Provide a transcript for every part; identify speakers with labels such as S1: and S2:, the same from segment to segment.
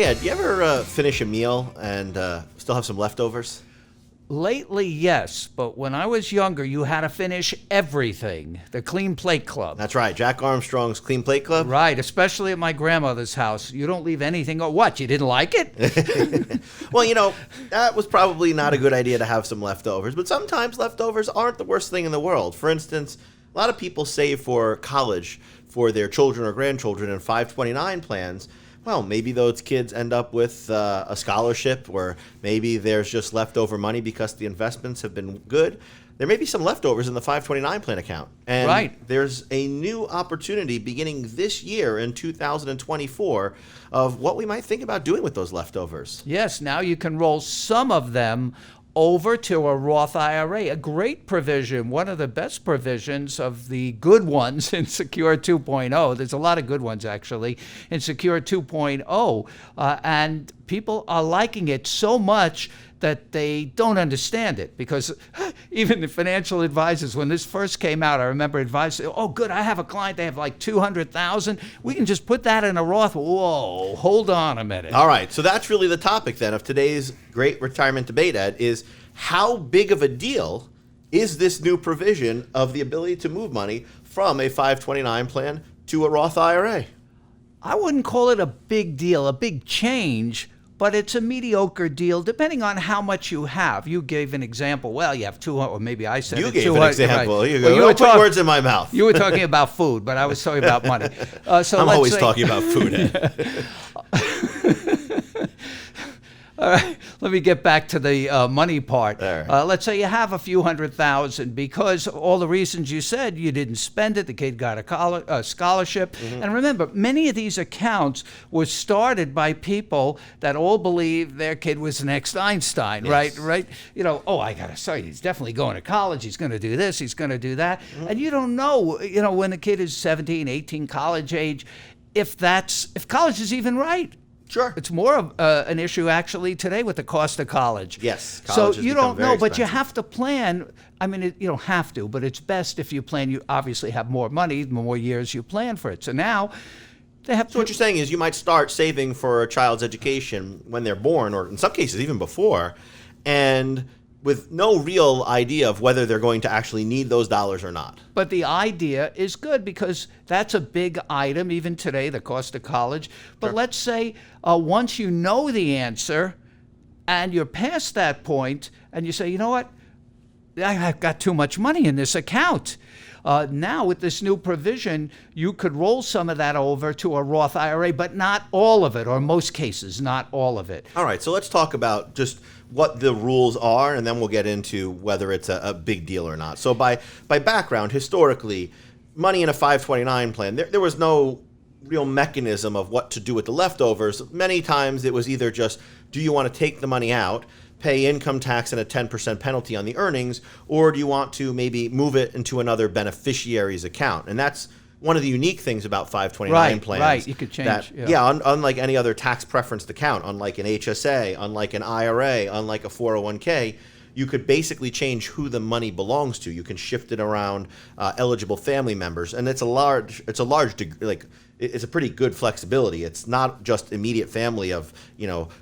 S1: Hey, Ed, do you ever finish a meal and still have some leftovers?
S2: Lately, yes, but when I was younger, you had to finish everything. The Clean Plate Club.
S1: That's right, Jack Armstrong's Clean Plate Club.
S2: Right, especially at my grandmother's house. You don't leave anything. What, you didn't like it?
S1: Well, that was probably not a good idea to have some leftovers, but sometimes leftovers aren't the worst thing in the world. For instance, a lot of people save for college for their children or grandchildren in 529 plans. Well, maybe those kids end up with a scholarship, or maybe there's just leftover money because the investments have been good. There may be some leftovers in the 529 plan account. And
S2: right.
S1: There's a new opportunity beginning this year in 2024 of what we might think about doing with those leftovers.
S2: Yes, now you can roll some of them over to a Roth IRA, a great provision, one of the best provisions of the good ones in Secure 2.0. There's a lot of good ones, actually, in Secure 2.0, and people are liking it so much that they don't understand it, because even the financial advisors, when this first came out, I remember advisors, oh, good, I have a client, they have like 200,000. We can just put that in a Roth. Whoa, hold on a minute.
S1: All right, so that's really the topic then of today's great retirement debate, Ed, is how big of a deal is this new provision of the ability to move money from a 529 plan to a Roth IRA?
S2: I wouldn't call it a big deal, a big change, but it's a mediocre deal depending on how much you have. You gave an example. Well, you have 200, or maybe I said
S1: you gave an example.
S2: Right.
S1: You go. Don't put words in my mouth.
S2: You were talking about food, but I was talking about money.
S1: I'm always talking about food, Ed.
S2: All right, let me get back to the money part.
S1: All right.
S2: Let's say you have a few $100,000 because all the reasons you said, you didn't spend it, the kid got a scholarship. Mm-hmm. And remember, many of these accounts were started by people that all believed their kid was the next Einstein,
S1: yes.
S2: right? I got to say, he's definitely going to college, he's going to do this, he's going to do that. Mm-hmm. And you don't know, when the kid is 17, 18, college age, if college is even right.
S1: Sure.
S2: It's more of an issue actually today with the cost of college.
S1: Yes.
S2: So you don't know, but you
S1: expensive.
S2: have to plan. I mean, you don't have to, but it's best if you plan. You obviously have more money, the more years you plan for it. So now they have.
S1: So what you're saying is you might start saving for a child's education when they're born, or in some cases even before, and with no real idea of whether they're going to actually need those dollars or not.
S2: But the idea is good because that's a big item, even today, the cost of college. But
S1: Sure.
S2: let's say once you know the answer and you're past that point and you say, you know what, I've got too much money in this account. Now, with this new provision, you could roll some of that over to a Roth IRA, but not all of it, or in most cases, not all of it.
S1: All right, so let's talk about just what the rules are, and then we'll get into whether it's a big deal or not. So by background, historically, money in a 529 plan, there was no real mechanism of what to do with the leftovers. Many times it was either just, do you want to take the money out, pay income tax and a 10% penalty on the earnings, or do you want to maybe move it into another beneficiary's account? And that's one of the unique things about 529 plans.
S2: Right, you could change.
S1: Unlike any other tax preferenced account, unlike an HSA, unlike an IRA, unlike a 401k, you could basically change who the money belongs to. You can shift it around eligible family members, and it's a pretty good flexibility. It's not just immediate family of,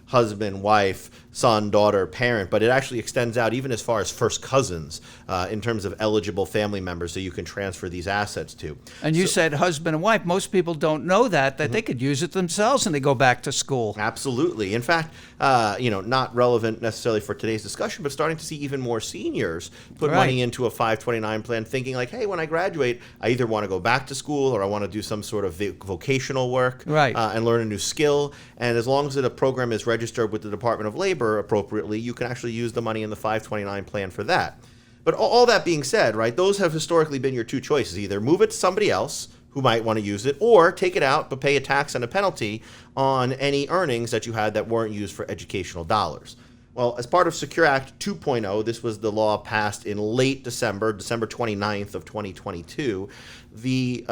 S1: husband, wife, son, daughter, parent, but it actually extends out even as far as first cousins in terms of eligible family members that you can transfer these assets to.
S2: And you said husband and wife. Most people don't know that
S1: Mm-hmm.
S2: they could use it themselves and they go back to school.
S1: Absolutely. In fact, not relevant necessarily for today's discussion, but starting to see even more seniors put money into a 529 plan thinking like, hey, when I graduate, I either want to go back to school or I want to do some sort of vocational work and learn a new skill. And as long as a program is registered with the Department of Labor appropriately, you can actually use the money in the 529 plan for that. But all that being said, right, those have historically been your two choices. Either move it to somebody else who might want to use it, or take it out but pay a tax and a penalty on any earnings that you had that weren't used for educational dollars. Well, as part of Secure Act 2.0, this was the law passed in late December 29th of 2022. The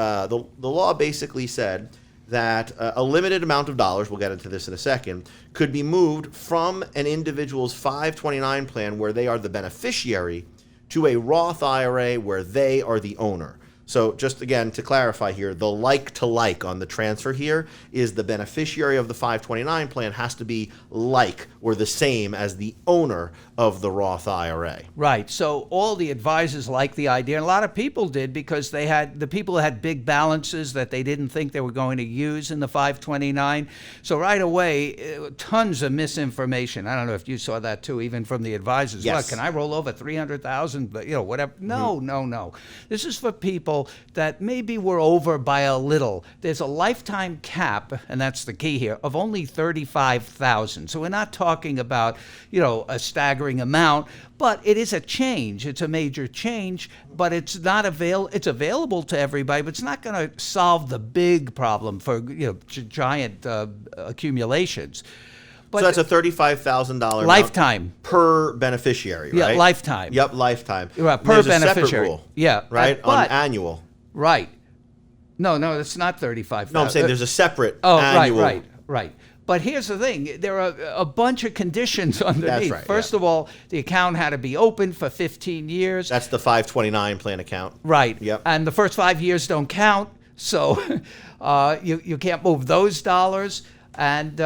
S1: law basically said that a limited amount of dollars, we'll get into this in a second, could be moved from an individual's 529 plan where they are the beneficiary to a Roth IRA where they are the owner. So just again, to clarify here, the like to like on the transfer here is the beneficiary of the 529 plan has to be like or the same as the owner of the Roth IRA.
S2: Right. So all the advisors liked the idea, and a lot of people did because the people had big balances that they didn't think they were going to use in the 529. So right away, tons of misinformation. I don't know if you saw that too, even from the advisors.
S1: Yes.
S2: Look, can I roll over 300,000? Whatever. No, no. This is for people that maybe were over by a little. There's a lifetime cap, and that's the key here, of only 35,000. So we're not talking about, a staggering amount, but it is a change. It's a major change, but it's not it's available to everybody, but it's not going to solve the big problem for giant accumulations. But
S1: so that's a $35,000
S2: lifetime
S1: per beneficiary, right?
S2: Yeah, lifetime.
S1: Yep, lifetime.
S2: Right, per
S1: There's
S2: beneficiary.
S1: A separate rule,
S2: yeah,
S1: right, on annual.
S2: Right. No, it's not 35,000.
S1: No, I'm saying there's a separate annual.
S2: Right. But here's the thing. There are a bunch of conditions underneath.
S1: That's right,
S2: First of all, the account had to be open for 15 years.
S1: That's the 529 plan account.
S2: Right.
S1: Yep.
S2: And the first 5 years don't count, so you can't move those dollars. And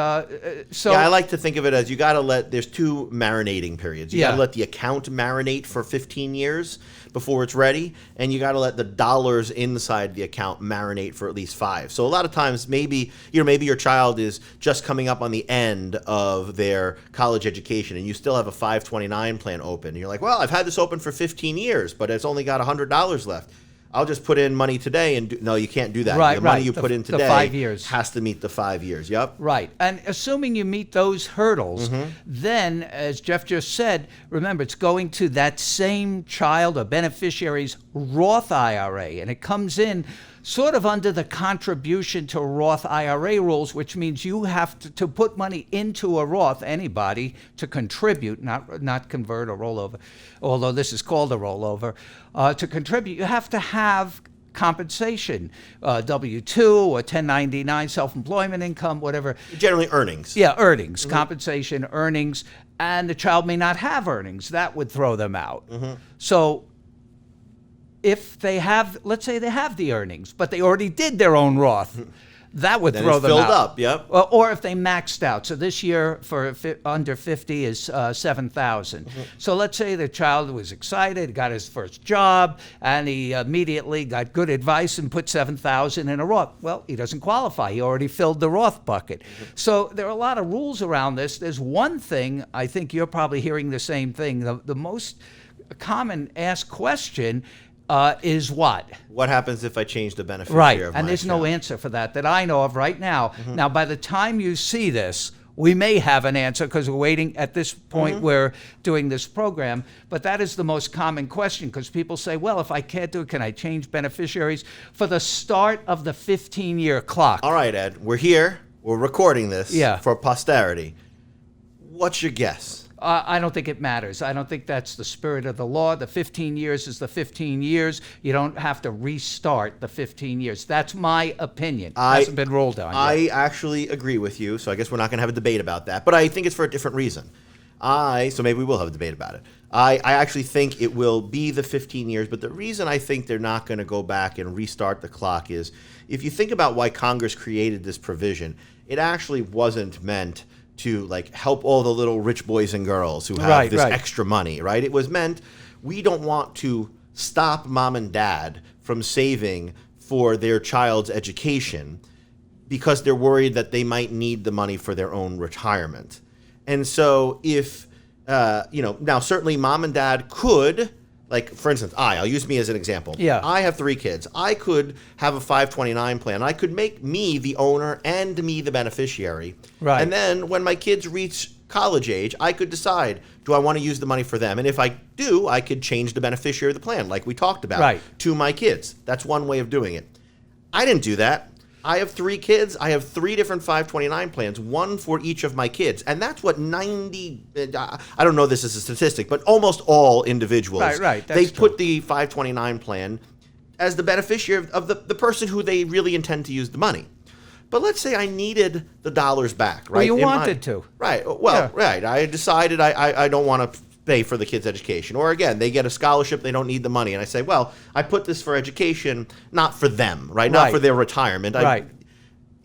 S2: so
S1: I like to think of it as there's two marinating periods. You got to let the account marinate for 15 years before it's ready, and you got to let the dollars inside the account marinate for at least 5. So a lot of times maybe your child is just coming up on the end of their college education and you still have a 529 plan open. And you're like, well, I've had this open for 15 years, but it's only got $100 left. I'll just put in money today no, you can't do that.
S2: Right,
S1: the money you
S2: the,
S1: put in today
S2: the 5 years.
S1: has to meet the 5 years. Yep.
S2: Right. And assuming you meet those hurdles, then, as Jeff just said, remember, it's going to that same child or beneficiary's Roth IRA, and it comes in sort of under the contribution to Roth IRA rules, which means you have to put money into a Roth, anybody, to contribute, not convert or roll over, although this is called a rollover. To contribute, you have to have compensation, W-2 or 1099, self-employment income, whatever.
S1: Generally earnings.
S2: Yeah, earnings, compensation, earnings, and the child may not have earnings. That would throw them out. So if they have, let's say they have the earnings, but they already did their own Roth, that would throw them out.
S1: Filled up, yep.
S2: Or if they maxed out. So this year for under 50 is 7,000. So let's say the child was excited, got his first job, and he immediately got good advice and put 7,000 in a Roth. Well, he doesn't qualify. He already filled the Roth bucket. So there are a lot of rules around this. There's one thing, I think you're probably hearing the same thing. The most common asked question is what?
S1: What happens if I change the beneficiary
S2: right,
S1: of
S2: and
S1: my
S2: there's
S1: account?
S2: no answer for that I know of right now. Now, by the time you see this, we may have an answer because we're waiting at this point. We're doing this program, but that is the most common question because people say, well, if I can't do it, can I change beneficiaries for the start of the 15-year clock?
S1: All right, Ed, we're here. We're recording this
S2: Yeah.
S1: for posterity. What's your guess?
S2: I don't think it matters. I don't think that's the spirit of the law. The 15 years is the 15 years. You don't have to restart the 15 years. That's my opinion. It hasn't been ruled on yet.
S1: I actually agree with you, so I guess we're not going to have a debate about that. But I think it's for a different reason. So maybe we will have a debate about it. I actually think it will be the 15 years, but the reason I think they're not going to go back and restart the clock is if you think about why Congress created this provision, it actually wasn't meant to help all the little rich boys and girls who have this extra money, right? It was meant we don't want to stop mom and dad from saving for their child's education because they're worried that they might need the money for their own retirement. And so if, now certainly mom and dad could, for instance, I'll use me as an example.
S2: Yeah.
S1: I have 3 kids. I could have a 529 plan. I could make me the owner and me the beneficiary.
S2: Right.
S1: And then when my kids reach college age, I could decide, do I want to use the money for them? And if I do, I could change the beneficiary of the plan, like we talked about, to my kids. That's one way of doing it. I didn't do that. I have 3 kids. I have 3 different 529 plans, one for each of my kids. And that's what 90, I don't know this is a statistic, but almost all individuals, they put the 529 plan as the beneficiary of the person who they really intend to use the money. But let's say I needed the dollars back, right?
S2: Well, you wanted to.
S1: Right. Well, right. I decided I don't want to pay for the kid's education. Or again, they get a scholarship, they don't need the money. And I say, well, I put this for education, not for them, right? Not for their retirement.
S2: Right.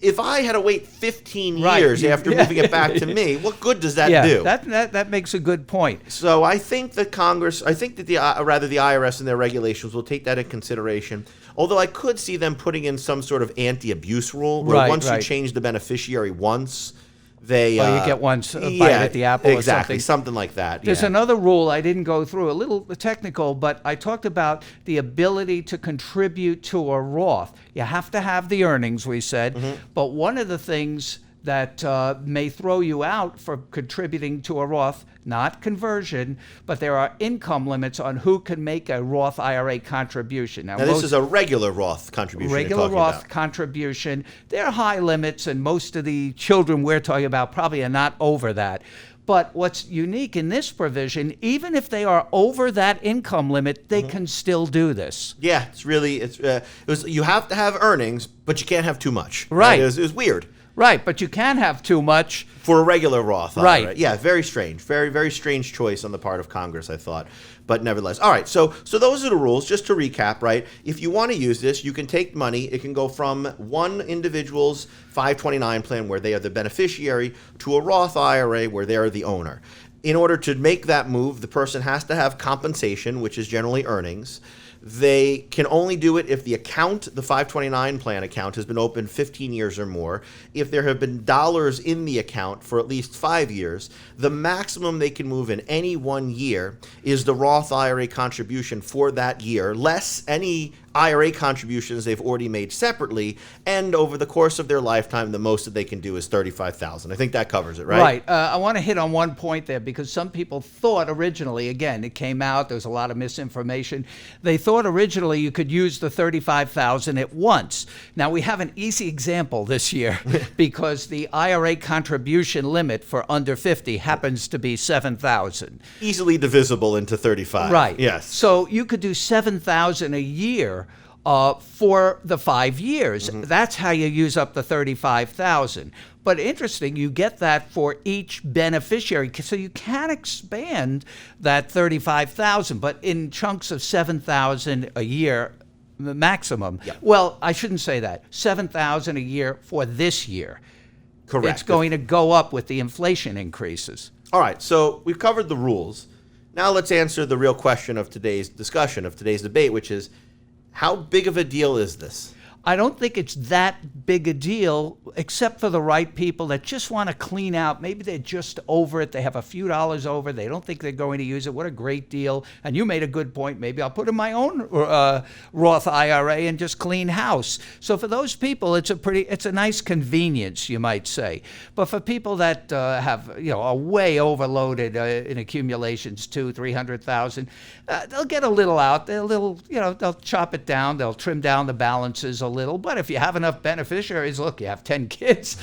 S1: If I had to wait 15 years after moving it back to me, what good does that do?
S2: That makes a good point.
S1: So I think that the IRS and their regulations will take that in consideration. Although I could see them putting in some sort of anti-abuse rule where once you change the beneficiary once, you
S2: get one bite at the apple
S1: exactly,
S2: or something.
S1: something like that.
S2: There's another rule I didn't go through, a little technical, but I talked about the ability to contribute to a Roth. You have to have the earnings, we said, but one of the things that may throw you out for contributing to a Roth, not conversion, but there are income limits on who can make a Roth IRA contribution.
S1: Now this is a regular Roth contribution.
S2: Regular Roth contribution. There are high limits, and most of the children we're talking about probably are not over that. But what's unique in this provision, even if they are over that income limit, they can still do this.
S1: Yeah, you have to have earnings, but you can't have too much.
S2: Right.
S1: It was weird.
S2: Right, but you can have too much.
S1: For a regular Roth.
S2: Right.
S1: Yeah, very strange. Very, very strange choice on the part of Congress, I thought. But nevertheless. All right, so those are the rules. Just to recap, right? If you want to use this, you can take money. It can go from one individual's 529 plan where they are the beneficiary to a Roth IRA where they are the owner. In order to make that move, the person has to have compensation, which is generally earnings. They can only do it if the account, the 529 plan account, has been open 15 years or more. If there have been dollars in the account for at least 5 years, the maximum they can move in any 1 year is the Roth IRA contribution for that year, less any IRA contributions they've already made separately, and over the course of their lifetime, the most that they can do is $35,000. I think that covers it, right?
S2: Right. I want to hit on one point there because some people thought originally, again, it came out, there was a lot of misinformation. They thought originally you could use the $35,000 at once. Now we have an easy example this year because the IRA contribution limit for under 50 happens to be $7,000.
S1: Easily divisible into 35.
S2: Right.
S1: Yes.
S2: So you could do $7,000 a year for the 5 years. That's how you use up the $35,000. But interesting, you get that for each beneficiary, so you can expand that $35,000, but in chunks of $7,000 a year maximum.
S1: Yep.
S2: Well, I shouldn't say that. $7,000 a year for this year.
S1: Correct.
S2: It's going to go up with the inflation increases.
S1: All right, so we've covered the rules. Now let's answer the real question of today's discussion, of today's debate, which is, how big of a deal is this?
S2: I don't think it's that big a deal, except for the right people that just want to clean out. Maybe they're just over it. They have a few dollars over. They don't think they're going to use it. What a great deal. And you made a good point. Maybe I'll put in my own Roth IRA and just clean house. So for those people, it's a nice convenience, you might say. But for people that are way overloaded in accumulations, $200,000-300,000, they'll get a little out. They'll chop it down. They'll trim down the balances a little, but if you have enough beneficiaries, look, you have 10 kids,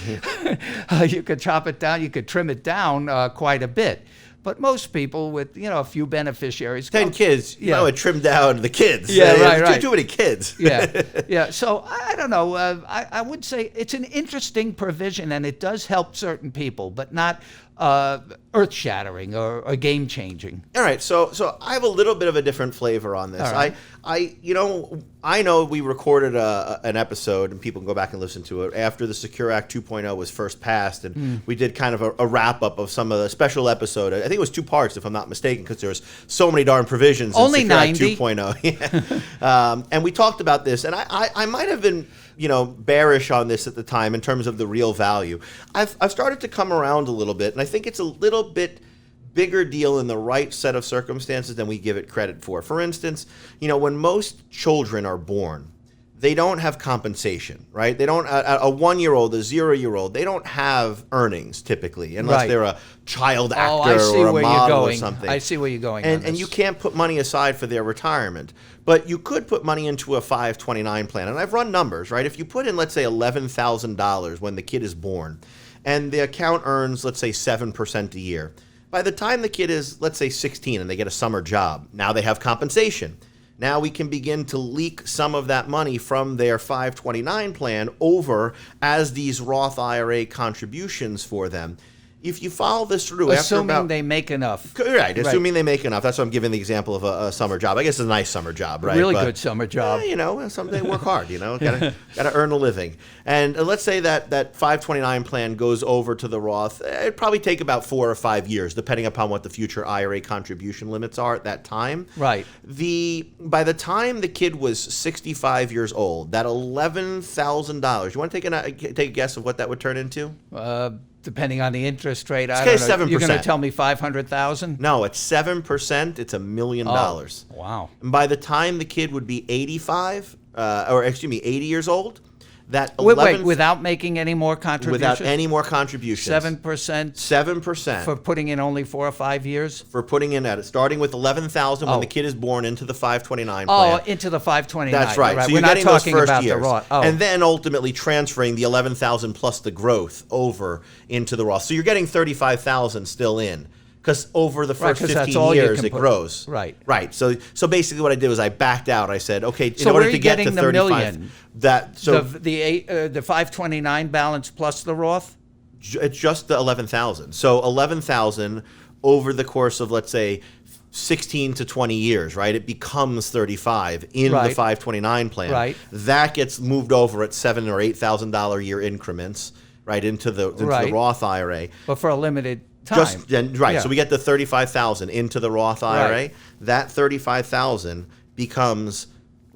S2: you could chop it down, you could trim it down quite a bit. But most people with, a few beneficiaries.
S1: 10 kids, it trimmed down the kids.
S2: Yeah, right.
S1: Too many kids.
S2: Yeah. So I don't know. I would say it's an interesting provision, and it does help certain people, but not earth-shattering or game-changing.
S1: All right, so I have a little bit of a different flavor on this.
S2: Right.
S1: I know we recorded an episode, and people can go back and listen to it, after the Secure Act 2.0 was first passed, and we did kind of a wrap-up of some of the special episode. I think it was 2 parts, if I'm not mistaken, because there's so many darn provisions
S2: Only
S1: in Secure
S2: 90.
S1: Act 2.0. Yeah. And we talked about this, and I might have been bearish on this at the time in terms of the real value. I've started to come around a little bit, and I think it's a little bit bigger deal in the right set of circumstances than we give it credit for. For instance, when most children are born, they don't have compensation, right? They don't, a 1-year-old, a 0-year-old, they don't have earnings typically, unless they're a child actor or a model or something.
S2: I see where you're going.
S1: And you can't put money aside for their retirement. But you could put money into a 529 plan. And I've run numbers, right? If you put in, let's say, $11,000 when the kid is born, and the account earns, let's say, 7% a year, by the time the kid is, let's say, 16 and they get a summer job, now they have compensation. Now we can begin to leak some of that money from their 529 plan over as these Roth IRA contributions for them. if you follow this through,
S2: Assuming they make enough.
S1: Right, assuming they make enough. That's why I'm giving the example of a summer job. I guess it's a nice summer job, right?
S2: Really good summer job.
S1: Someday work hard, gotta earn a living. And let's say that 529 plan goes over to the Roth. It'd probably take about 4 or 5 years, depending upon what the future IRA contribution limits are at that time.
S2: Right.
S1: By the time the kid was 65 years old, that $11,000, you want to take a guess of what that would turn into?
S2: Depending on the interest rate, I
S1: okay,
S2: don't know.
S1: 7%.
S2: You're going to tell me 500,000?
S1: No, at 7%, it's $1 million.
S2: Oh, wow.
S1: And by the time the kid would be 80 years old, that
S2: wait, without making any more contributions?
S1: Without any more contributions.
S2: 7%?
S1: 7%.
S2: For putting in only 4 or 5 years?
S1: For putting in starting with 11,000 when the kid is born into the 529 plan.
S2: Oh, into the 529.
S1: That's right. So
S2: We're
S1: you're
S2: not
S1: getting
S2: talking
S1: those first
S2: about
S1: years.
S2: the Roth. Oh.
S1: And then ultimately transferring the 11,000 plus the growth over into the Roth. So you're getting 35,000 still in. Because over the first 15 years, it grows.
S2: Right.
S1: Right. So basically what I did was I backed out. I said, okay, in
S2: so
S1: order to get to
S2: the
S1: 35,
S2: million? The 529 balance plus the Roth?
S1: It's just the 11,000. So 11,000 over the course of, let's say, 16 to 20 years, right? It becomes 35 in the 529 plan. Right. That gets moved over at $7,000 or $8,000 a year increments, right, into the Roth IRA.
S2: But for a limited time.
S1: So we get the 35,000 into the Roth IRA. Right. That 35,000 becomes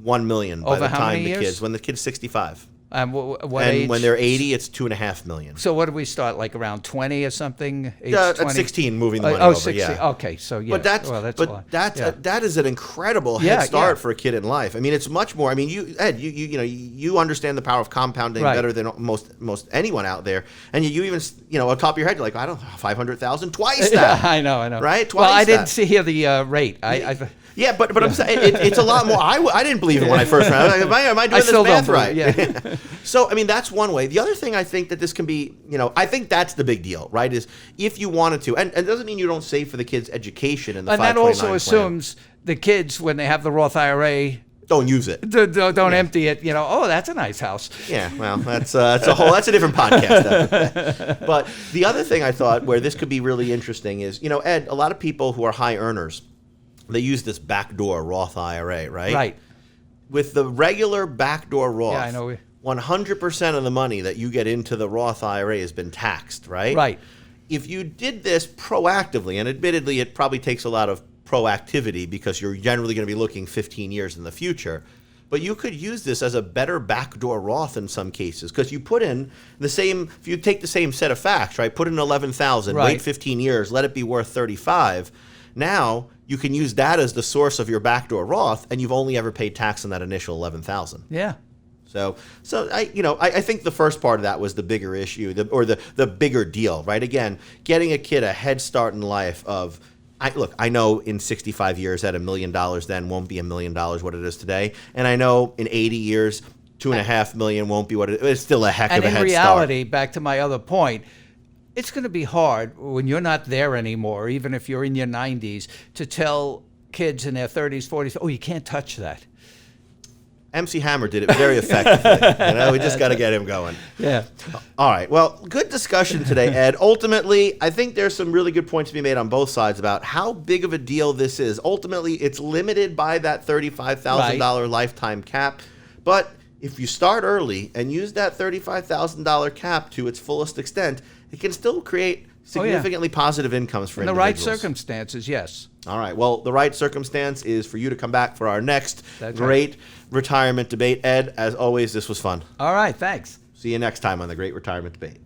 S1: $1 million by the time when the kid's 65.
S2: What
S1: and
S2: age?
S1: When they're 80, it's $2.5 million.
S2: So what do we start, like around 20 or something?
S1: At 16, moving the money over.
S2: 16.
S1: Yeah.
S2: Okay, so yeah.
S1: But that is an incredible head start for a kid in life. I mean, it's much more. I mean, you understand the power of compounding better than most anyone out there. And you even on top of your head, you're like, I don't know, 500,000, twice that.
S2: I know.
S1: Right?
S2: Twice. Well, I didn't hear the rate.
S1: Yeah, but I'm saying it's a lot more. I didn't believe it when I first read it. Am I doing this math right?
S2: Yeah.
S1: So, I mean, that's one way. The other thing I think that this can be, I think that's the big deal, right, is if you wanted to, and it doesn't mean you don't save for the kids' education in the 529 plan.
S2: And that also assumes the kids, when they have the Roth IRA,
S1: don't use it.
S2: Don't empty it. Oh, that's a nice house.
S1: Yeah, well, that's a different podcast. But the other thing I thought where this could be really interesting is, Ed, a lot of people who are high earners, they use this backdoor Roth IRA, right?
S2: Right.
S1: With the regular backdoor Roth,
S2: yeah, I know.
S1: 100% of the money that you get into the Roth IRA has been taxed, right?
S2: Right.
S1: If you did this proactively, and admittedly it probably takes a lot of proactivity because you're generally going to be looking 15 years in the future, but you could use this as a better backdoor Roth in some cases because you put in the same, if you take the same set of facts, right? Put in 11,000, wait 15 years, let it be worth 35. Now you can use that as the source of your backdoor Roth, and you've only ever paid tax on that initial 11,000.
S2: Yeah.
S1: So I think the first part of that was the bigger issue, the bigger deal, right? Again, getting a kid a head start in life of, I know in 65 years that $1 million then won't be $1 million what it is today, and I know in 80 years $2.5 million won't be what it is. It's still a heck of a head start.
S2: And in reality, back to my other point, it's going to be hard when you're not there anymore, even if you're in your 90s, to tell kids in their 30s, 40s, oh, you can't touch that.
S1: MC Hammer did it very effectively. We just got to get him going.
S2: Yeah.
S1: All right. Well, good discussion today, Ed. Ultimately, I think there's some really good points to be made on both sides about how big of a deal this is. Ultimately, it's limited by that $35,000 lifetime cap. But if you start early and use that $35,000 cap to its fullest extent, it can still create significantly positive incomes for individuals.
S2: In the right circumstances, yes.
S1: All right. Well, the right circumstance is for you to come back for our next great retirement debate. Ed, as always, this was fun.
S2: All right. Thanks.
S1: See you next time on the Great Retirement Debate.